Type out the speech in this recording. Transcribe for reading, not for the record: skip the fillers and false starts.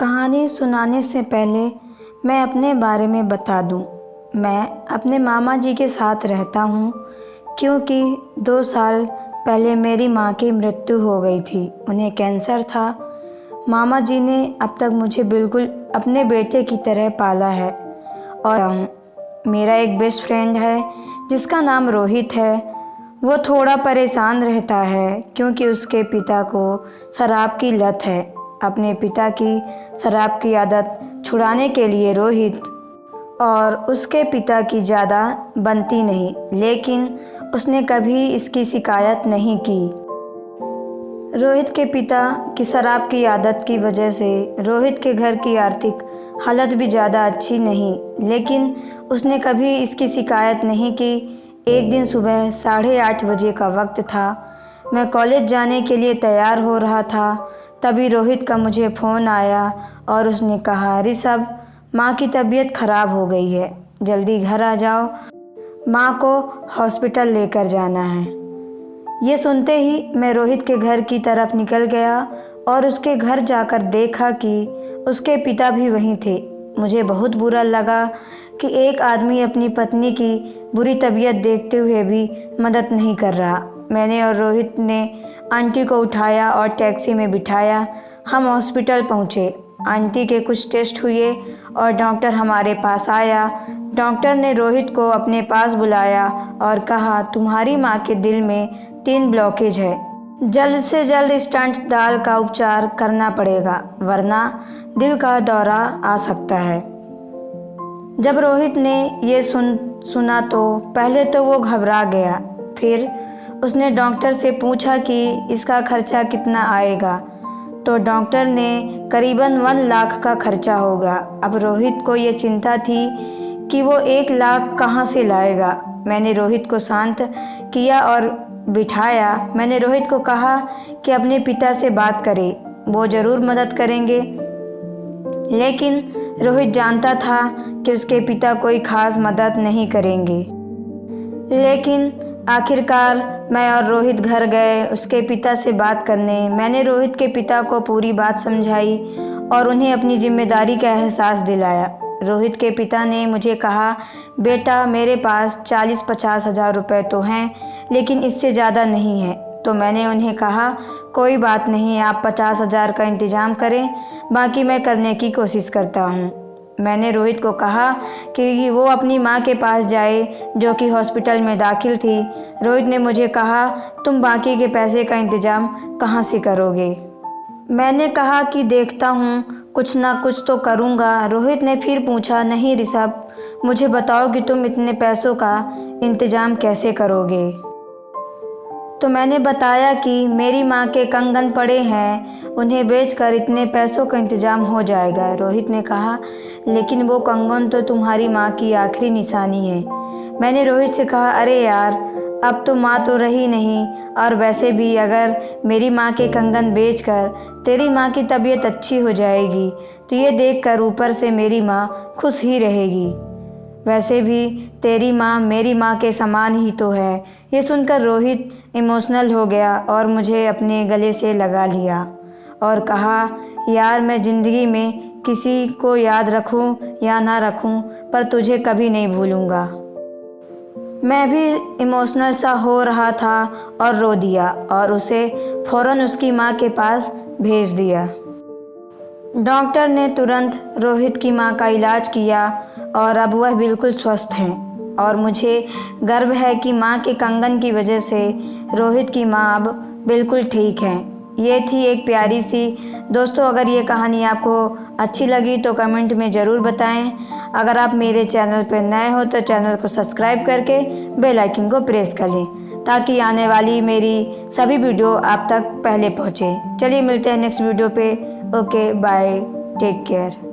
कहानी सुनाने से पहले मैं अपने बारे में बता दूं। मैं अपने मामा जी के साथ रहता हूं क्योंकि 2 साल पहले मेरी मां की मृत्यु हो गई थी। उन्हें कैंसर था। मामा जी ने अब तक मुझे बिल्कुल अपने बेटे की तरह पाला है। और मेरा एक बेस्ट फ्रेंड है जिसका नाम रोहित है। वो थोड़ा परेशान रहता है क्योंकि उसके पिता को शराब की लत है। अपने पिता की शराब की आदत छुड़ाने के लिए रोहित और उसके पिता की ज़्यादा बनती नहीं, लेकिन उसने कभी इसकी शिकायत नहीं की। रोहित के पिता की शराब की आदत की वजह से रोहित के घर की आर्थिक हालत भी ज़्यादा अच्छी नहीं, लेकिन उसने कभी इसकी शिकायत नहीं की। एक दिन सुबह 8:30 बजे का वक्त था। मैं कॉलेज जाने के लिए तैयार हो रहा था, तभी रोहित का मुझे फ़ोन आया और उसने कहा, ऋषभ, माँ की तबीयत ख़राब हो गई है, जल्दी घर आ जाओ, माँ को हॉस्पिटल लेकर जाना है। ये सुनते ही मैं रोहित के घर की तरफ निकल गया और उसके घर जाकर देखा कि उसके पिता भी वहीं थे। मुझे बहुत बुरा लगा कि एक आदमी अपनी पत्नी की बुरी तबीयत देखते हुए भी मदद नहीं कर रहा। मैंने और रोहित ने आंटी को उठाया और टैक्सी में बिठाया। हम हॉस्पिटल पहुँचे। आंटी के कुछ टेस्ट हुए और डॉक्टर हमारे पास आया। डॉक्टर ने रोहित को अपने पास बुलाया और कहा, तुम्हारी माँ के दिल में 3 ब्लॉकेज है, जल्द से जल्द स्टंट दाल का उपचार करना पड़ेगा, वरना दिल का दौरा आ सकता है। जब रोहित ने ये सुना तो पहले तो वो घबरा गया। फिर उसने डॉक्टर से पूछा कि इसका खर्चा कितना आएगा, तो डॉक्टर ने करीबन 1 लाख का खर्चा होगा। अब रोहित को ये चिंता थी कि वो 1 लाख कहाँ से लाएगा। मैंने रोहित को शांत किया और बिठाया। मैंने रोहित को कहा कि अपने पिता से बात करे, वो ज़रूर मदद करेंगे। लेकिन रोहित जानता था कि उसके पिता कोई ख़ास मदद नहीं करेंगे। लेकिन आखिरकार मैं और रोहित घर गए उसके पिता से बात करने। मैंने रोहित के पिता को पूरी बात समझाई और उन्हें अपनी जिम्मेदारी का एहसास दिलाया। रोहित के पिता ने मुझे कहा, बेटा, मेरे पास 40-50 हज़ार रुपये तो हैं, लेकिन इससे ज़्यादा नहीं है। तो मैंने उन्हें कहा, कोई बात नहीं, आप 50 हज़ार का इंतज़ाम करें, बाकी मैं करने की कोशिश करता हूँ। मैंने रोहित को कहा कि वो अपनी माँ के पास जाए जो कि हॉस्पिटल में दाखिल थी। रोहित ने मुझे कहा, तुम बाकी के पैसे का इंतज़ाम कहाँ से करोगे? मैंने कहा कि देखता हूँ, कुछ ना कुछ तो करूँगा। रोहित ने फिर पूछा, नहीं ऋषभ, मुझे बताओ कि तुम इतने पैसों का इंतज़ाम कैसे करोगे? तो मैंने बताया कि मेरी माँ के कंगन पड़े हैं, उन्हें बेचकर इतने पैसों का इंतज़ाम हो जाएगा। रोहित ने कहा, लेकिन वो कंगन तो तुम्हारी माँ की आखिरी निशानी है। मैंने रोहित से कहा, अरे यार, अब तो माँ तो रही नहीं, और वैसे भी अगर मेरी माँ के कंगन बेचकर तेरी माँ की तबीयत अच्छी हो जाएगी तो ये देखकर ऊपर से मेरी माँ खुश ही रहेगी। वैसे भी तेरी माँ मेरी माँ के समान ही तो है। ये सुनकर रोहित इमोशनल हो गया और मुझे अपने गले से लगा लिया और कहा, यार, मैं ज़िंदगी में किसी को याद रखूं या ना रखूं, पर तुझे कभी नहीं भूलूंगा। मैं भी इमोशनल सा हो रहा था और रो दिया और उसे फ़ौरन उसकी माँ के पास भेज दिया। डॉक्टर ने तुरंत रोहित की माँ का इलाज किया और अब वह बिल्कुल स्वस्थ हैं और मुझे गर्व है कि माँ के कंगन की वजह से रोहित की माँ अब बिल्कुल ठीक हैं। ये थी एक प्यारी सी। दोस्तों, अगर ये कहानी आपको अच्छी लगी तो कमेंट में ज़रूर बताएं। अगर आप मेरे चैनल पर नए हो तो चैनल को सब्सक्राइब करके बेल आइकन को प्रेस कर लें ताकि आने वाली मेरी सभी वीडियो आप तक पहले पहुँचे। चलिए मिलते हैं नेक्स्ट वीडियो पे। Okay, bye, take care.